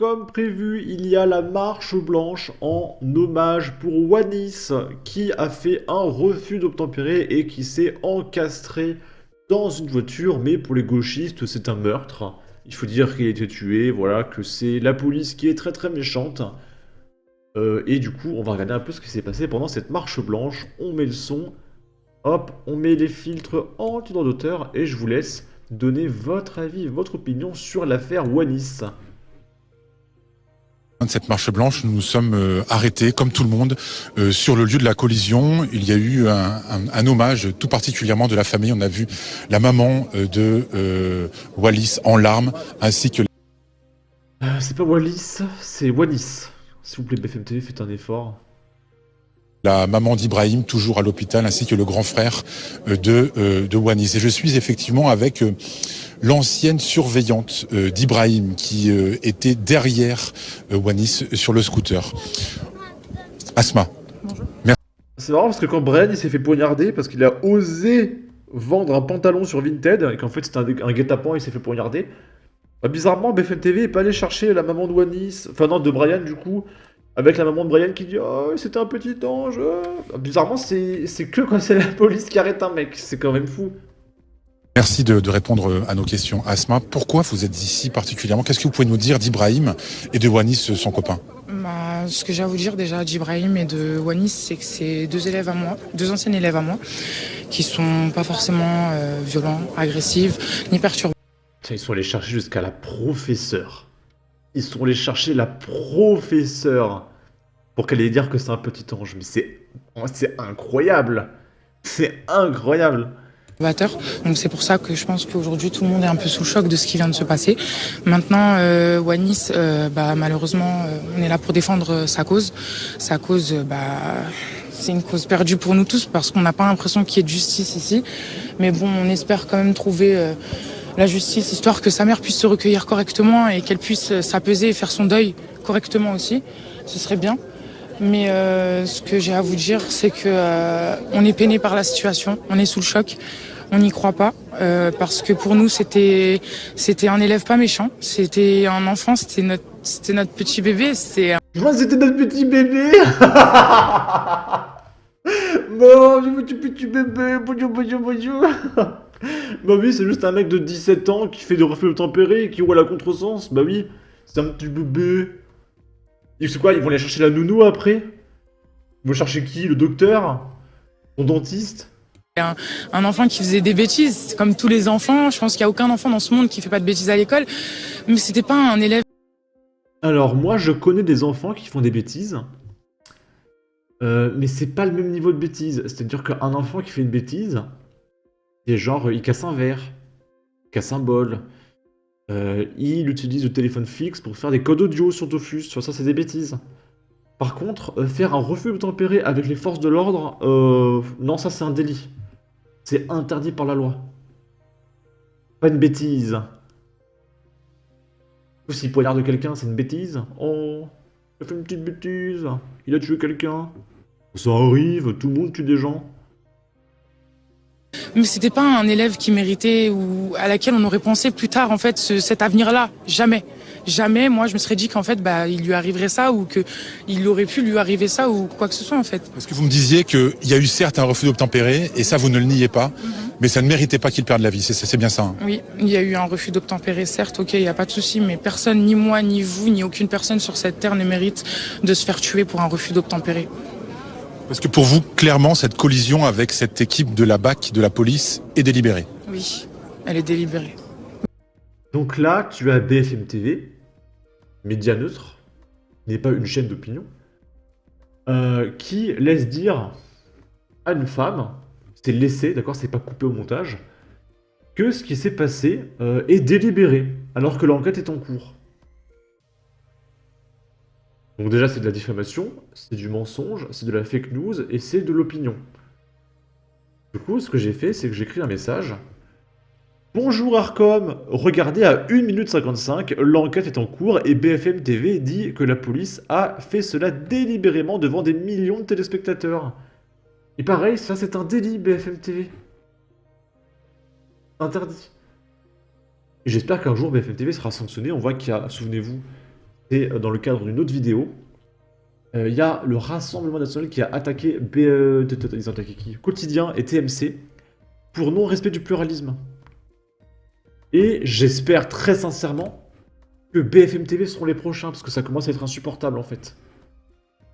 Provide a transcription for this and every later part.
comme prévu, il y a la marche blanche en hommage pour Wanis, qui a fait un refus d'obtempérer et qui s'est encastré dans une voiture, mais pour les gauchistes, c'est un meurtre. Il faut dire qu'il a été tué, voilà, que c'est la police qui est très très méchante. Et du coup, on va regarder un peu ce qui s'est passé pendant cette marche blanche. On met le son, hop, on met les filtres en droit d'auteur, et je vous laisse donner votre avis, votre opinion sur l'affaire Wanis. De cette marche blanche, nous nous sommes arrêtés, comme tout le monde, sur le lieu de la collision. Il y a eu un hommage tout particulièrement de la famille. On a vu la maman de Wallis en larmes, ainsi que C'est pas Wallis, c'est Wanis. S'il vous plaît, BFM TV, faites un effort. la maman d'Ibrahim, toujours à l'hôpital, ainsi que le grand frère de Wanis. Et je suis effectivement avec l'ancienne surveillante d'Ibrahim, qui était derrière Wanis sur le scooter. Asma. Bonjour. C'est marrant parce que quand Brian il s'est fait poignarder parce qu'il a osé vendre un pantalon sur Vinted et qu'en fait c'était un guet-apens et il s'est fait poignarder. Bah, bizarrement, BFM TV est pas allé chercher la maman de Wanis, enfin non, de Brian du coup, avec la maman de Brian qui dit oh c'était un petit ange. Bah, bizarrement c'est que quand c'est la police qui arrête un mec, c'est quand même fou. Merci de répondre à nos questions. Asma, pourquoi vous êtes ici particulièrement? Qu'est-ce que vous pouvez nous dire d'Ibrahim et de Wanis, son copain? Ce que j'ai à vous dire déjà d'Ibrahim et de Wanis, c'est que c'est deux élèves à moi, deux anciens élèves à moi, qui sont pas forcément violents, agressifs, ni perturbants. Tiens, ils sont allés chercher jusqu'à la professeure. Ils sont allés chercher la professeure pour qu'elle ait dire que c'est un petit ange. Mais c'est incroyable. C'est incroyable. Donc c'est pour ça que je pense qu'aujourd'hui tout le monde est un peu sous le choc de ce qui vient de se passer. Maintenant, Wanis, malheureusement, on est là pour défendre sa cause. Sa cause, c'est une cause perdue pour nous tous parce qu'on n'a pas l'impression qu'il y ait de justice ici. Mais bon, on espère quand même trouver la justice, histoire que sa mère puisse se recueillir correctement et qu'elle puisse s'apaiser et faire son deuil correctement aussi. Ce serait bien. Mais ce que j'ai à vous dire, c'est que on est peiné par la situation, on est sous le choc, on n'y croit pas, parce que pour nous c'était un élève pas méchant, c'était un enfant, c'était notre petit bébé, Moi, c'était notre petit bébé. Bon, j'ai mon petit bébé. Bonjour, bonjour, bonjour. Bah oui, c'est juste un mec de 17 ans qui fait des refus tempérés et qui roule à contresens. Bah oui, c'est un petit bébé. Et c'est quoi, ils vont aller chercher la nounou après? Ils vont chercher qui? Le docteur? Son dentiste? un enfant qui faisait des bêtises, comme tous les enfants. Je pense qu'il y a aucun enfant dans ce monde qui fait pas de bêtises à l'école, mais c'était pas un élève. Alors moi, je connais des enfants qui font des bêtises. Mais c'est pas le même niveau de bêtise. C'est-à-dire qu'un enfant qui fait une bêtise, c'est genre, il casse un verre, il casse un bol, il utilise le téléphone fixe pour faire des codes audio sur Dofus. Tu vois, ça, c'est des bêtises. Par contre, faire un refus obtempéré avec les forces de l'ordre, non, ça, c'est un délit. C'est interdit par la loi. Pas une bêtise. Ou s'il poignarde quelqu'un, c'est une bêtise. Oh, il a fait une petite bêtise. Il a tué quelqu'un. Ça arrive, tout le monde tue des gens. Mais c'était pas un élève qui méritait ou à laquelle on aurait pensé plus tard en fait cet avenir-là. Jamais. Jamais, moi je me serais dit qu'en fait il lui arriverait ça ou qu'il aurait pu lui arriver ça ou quoi que ce soit en fait. Parce que vous me disiez qu'il y a eu certes un refus d'obtempérer, et ça vous ne le niez pas, mais ça ne méritait pas qu'il perde la vie, c'est bien ça. Hein. Oui, il y a eu un refus d'obtempérer, certes, ok, il n'y a pas de souci, mais personne, ni moi, ni vous, ni aucune personne sur cette terre ne mérite de se faire tuer pour un refus d'obtempérer. Parce que pour vous, clairement, cette collision avec cette équipe de la BAC, de la police, est délibérée. Oui, elle est délibérée. Donc là, tu as BFM TV, média neutre, n'est pas une chaîne d'opinion, qui laisse dire à une femme, c'est laissé, d'accord, c'est pas coupé au montage, que ce qui s'est passé est délibéré, alors que l'enquête est en cours. Donc déjà, c'est de la diffamation, c'est du mensonge, c'est de la fake news, et c'est de l'opinion. Du coup, ce que j'ai fait, c'est que j'ai écrit un message. Bonjour Arcom, regardez à 1 minute 55, l'enquête est en cours et BFM TV dit que la police a fait cela délibérément devant des millions de téléspectateurs. Et pareil, ça c'est un délit BFM TV. Interdit. Et j'espère qu'un jour BFM TV sera sanctionné, on voit qu'il y a, souvenez-vous, c'est dans le cadre d'une autre vidéo. Il y a le Rassemblement National qui a attaqué ils ont attaqué qui? Quotidien et TMC pour non-respect du pluralisme. Et j'espère très sincèrement que BFM TV seront les prochains, parce que ça commence à être insupportable en fait.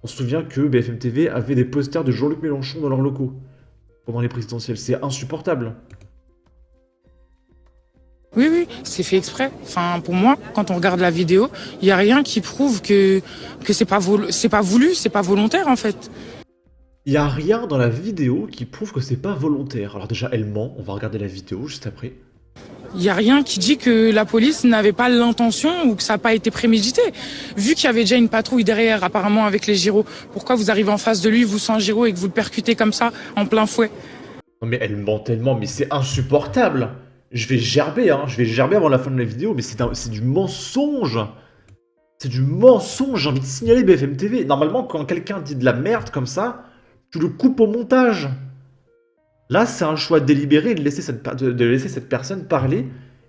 On se souvient que BFM TV avait des posters de Jean-Luc Mélenchon dans leurs locaux pendant les présidentielles. C'est insupportable. Oui, oui, c'est fait exprès. Enfin, pour moi, quand on regarde la vidéo, il n'y a rien qui prouve que c'est pas voulu, c'est pas volontaire en fait. Il n'y a rien dans la vidéo qui prouve que c'est pas volontaire. Alors déjà, elle ment. On va regarder la vidéo juste après. Il n'y a rien qui dit que la police n'avait pas l'intention ou que ça n'a pas été prémédité. Vu qu'il y avait déjà une patrouille derrière, apparemment avec les gyros, pourquoi vous arrivez en face de lui, vous sans gyro, et que vous le percutez comme ça, en plein fouet? Non mais elle ment tellement, mais c'est insupportable. Je vais gerber, hein. Je vais gerber avant la fin de la vidéo, mais c'est du mensonge. C'est du mensonge, j'ai envie de signaler BFM TV. Normalement, quand quelqu'un dit de la merde comme ça, tu le coupes au montage. Là, c'est un choix délibéré de laisser cette personne parler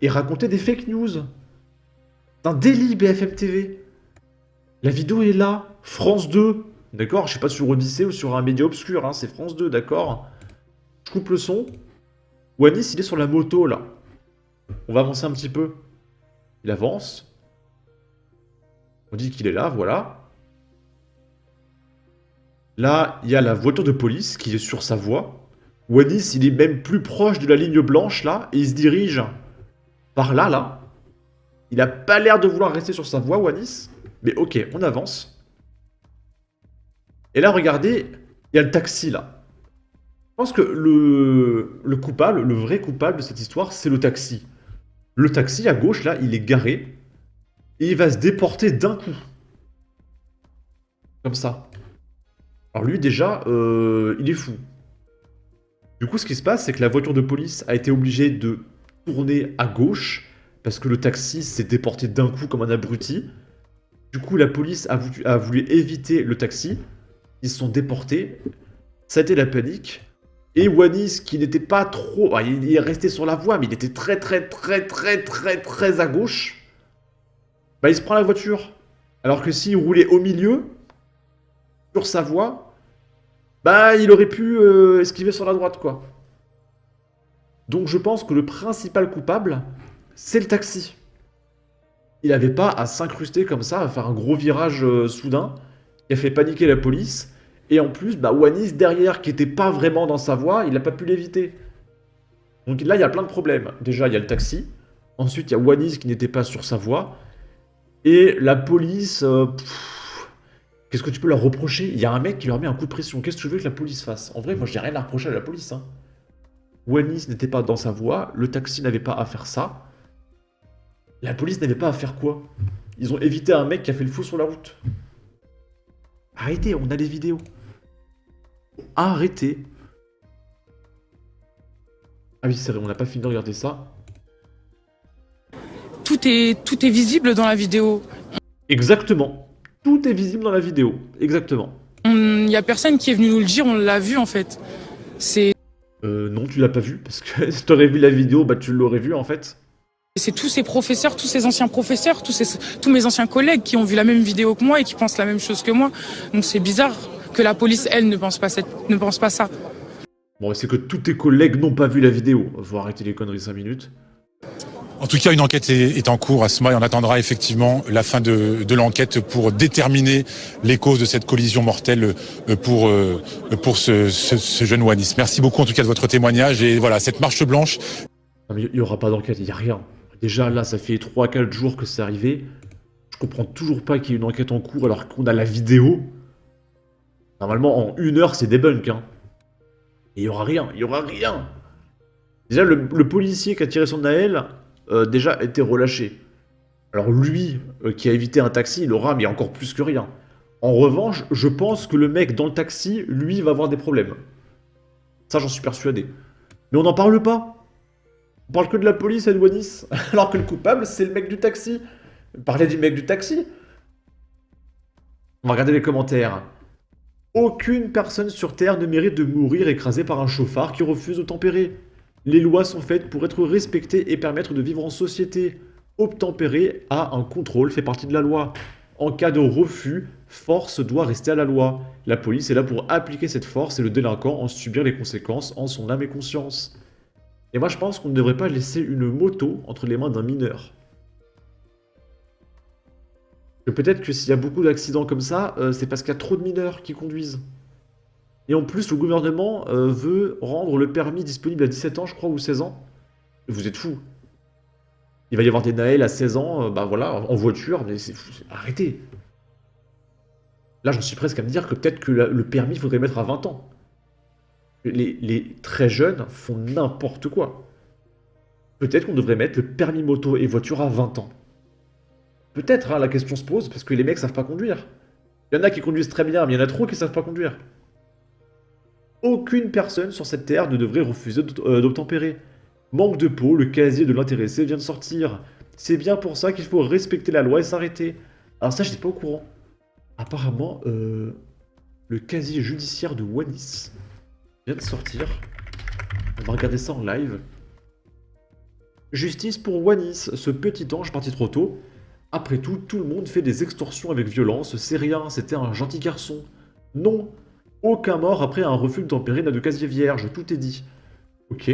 et raconter des fake news. C'est un délit, BFM TV. La vidéo est là, France 2. D'accord? Je sais pas sur Odyssée ou sur un média obscur, hein. C'est France 2, d'accord? Je coupe le son. Wanis, il est sur la moto, là. On va avancer un petit peu. Il avance. On dit qu'il est là, voilà. Là, il y a la voiture de police qui est sur sa voie. Wanis, il est même plus proche de la ligne blanche, là, et il se dirige par là, là. Il a pas l'air de vouloir rester sur sa voie, Wanis. Mais ok, on avance. Et là, regardez, il y a le taxi, là. Je pense que le coupable, le vrai coupable de cette histoire, c'est le taxi. Le taxi, à gauche, là, il est garé. Et il va se déporter d'un coup. Comme ça. Alors lui, déjà, il est fou. Du coup, ce qui se passe, c'est que la voiture de police a été obligée de tourner à gauche parce que le taxi s'est déporté d'un coup comme un abruti. Du coup, la police a voulu éviter le taxi. Ils se sont déportés. Ça a été la panique. Et Wanis, qui n'était pas trop... il est resté sur la voie, mais il était très à gauche. Bah, il se prend la voiture. Alors que s'il roulait au milieu, sur sa voie... bah, il aurait pu esquiver sur la droite, quoi. Donc je pense que le principal coupable, c'est le taxi. Il n'avait pas à s'incruster comme ça, à faire un gros virage soudain, qui a fait paniquer la police. Et en plus, bah, Wanis, derrière, qui était pas vraiment dans sa voie, il n'a pas pu l'éviter. Donc là, il y a plein de problèmes. Déjà, il y a le taxi. Ensuite, il y a Wanis qui n'était pas sur sa voie. Et la police... qu'est-ce que tu peux leur reprocher? Il y a un mec qui leur met un coup de pression. Qu'est-ce que tu veux que la police fasse? En vrai, moi, je n'ai rien à reprocher à la police. Hein. Wanis n'était pas dans sa voie. Le taxi n'avait pas à faire ça. La police n'avait pas à faire quoi? Ils ont évité un mec qui a fait le fou sur la route. Arrêtez, on a les vidéos. Arrêtez. Ah oui, c'est vrai, on n'a pas fini de regarder ça. Tout est visible dans la vidéo. Exactement. Tout est visible dans la vidéo. Exactement. Il n'y a personne qui est venu nous le dire, on l'a vu en fait. Non, tu l'as pas vu, parce que si t'aurais vu la vidéo, bah tu l'aurais vu en fait. C'est tous ces professeurs, tous ces anciens professeurs, tous mes anciens collègues qui ont vu la même vidéo que moi et qui pensent la même chose que moi. Donc c'est bizarre que la police, elle, ne pense pas ça. Bon, c'est que tous tes collègues n'ont pas vu la vidéo. Faut arrêter les conneries 5 minutes. En tout cas, une enquête est en cours, Asma, et on attendra effectivement la fin de l'enquête pour déterminer les causes de cette collision mortelle pour ce jeune Wanis. Merci beaucoup en tout cas de votre témoignage et voilà, cette marche blanche. Non mais il n'y aura pas d'enquête, il n'y a rien. Déjà là, ça fait 3-4 jours que c'est arrivé. Je comprends toujours pas qu'il y ait une enquête en cours alors qu'on a la vidéo. Normalement, en 1 heure, c'est débunk, hein. Et il n'y aura rien, il n'y aura rien. Déjà, le policier qui a tiré sur Naël, déjà, a été relâché. Alors lui, qui a évité un taxi, il aura, mais encore plus que rien. En revanche, je pense que le mec dans le taxi, lui, va avoir des problèmes. Ça, j'en suis persuadé. Mais on n'en parle pas. On parle que de la police à Wanis, alors que le coupable, c'est le mec du taxi. Parlez du mec du taxi. On va regarder les commentaires. Aucune personne sur Terre ne mérite de mourir écrasée par un chauffard qui refuse de tempérer. Les lois sont faites pour être respectées et permettre de vivre en société. Obtempérer à un contrôle fait partie de la loi. En cas de refus, force doit rester à la loi. La police est là pour appliquer cette force et le délinquant en subir les conséquences en son âme et conscience. Et moi je pense qu'on ne devrait pas laisser une moto entre les mains d'un mineur. Peut-être que s'il y a beaucoup d'accidents comme ça, c'est parce qu'il y a trop de mineurs qui conduisent. Et en plus, le gouvernement veut rendre le permis disponible à 17 ans, je crois, ou 16 ans. Vous êtes fous. Il va y avoir des Naël à 16 ans, bah voilà, en voiture, mais c'est fou. Arrêtez. Là, j'en suis presque à me dire que peut-être que le permis, il faudrait le mettre à 20 ans. Les très jeunes font n'importe quoi. Peut-être qu'on devrait mettre le permis moto et voiture à 20 ans. Peut-être, hein, la question se pose, parce que les mecs savent pas conduire. Il y en a qui conduisent très bien, mais il y en a trop qui savent pas conduire. Aucune personne sur cette terre ne devrait refuser d'obtempérer. Manque de peau, le casier de l'intéressé vient de sortir. C'est bien pour ça qu'il faut respecter la loi et s'arrêter. Alors ça, je n'étais pas au courant. Apparemment, le casier judiciaire de Wanis vient de sortir. On va regarder ça en live. Justice pour Wanis, ce petit ange parti trop tôt. Après tout, tout le monde fait des extorsions avec violence, c'est rien, c'était un gentil garçon. Non, aucun mort après un refus d'obtempérer n'a de casier vierge, tout est dit. Ok.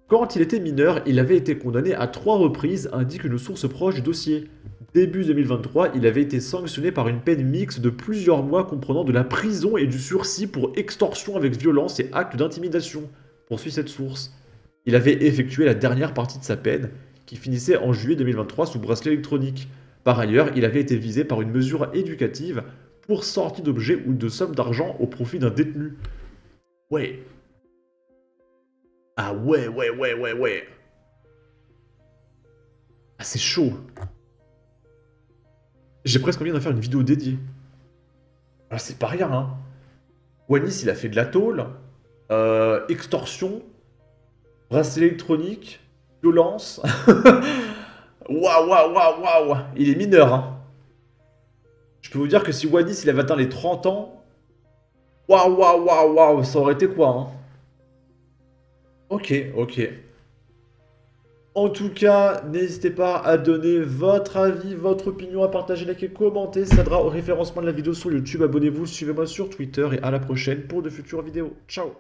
Quand il était mineur, il avait été condamné à 3 reprises, indique une source proche du dossier. Début 2023, il avait été sanctionné par une peine mixte de plusieurs mois comprenant de la prison et du sursis pour extorsion avec violence et acte d'intimidation, poursuit cette source. Il avait effectué la dernière partie de sa peine, qui finissait en juillet 2023 sous bracelet électronique. Par ailleurs, il avait été visé par une mesure éducative pour sortie d'objets ou de sommes d'argent au profit d'un détenu. Ouais. Ah ouais. Ah c'est chaud. J'ai presque envie d'en faire une vidéo dédiée. Alors c'est pas rien, hein. Wanis, il a fait de la tôle, extorsion, bracelet électronique, violence. Waouh. Il est mineur, hein. Je peux vous dire que si Wanis, il avait atteint les 30 ans, waouh, ça aurait été quoi, hein. Ok. En tout cas, n'hésitez pas à donner votre avis, votre opinion, à partager, liker, commenter. Ça aidera au référencement de la vidéo sur YouTube. Abonnez-vous, suivez-moi sur Twitter et à la prochaine pour de futures vidéos. Ciao.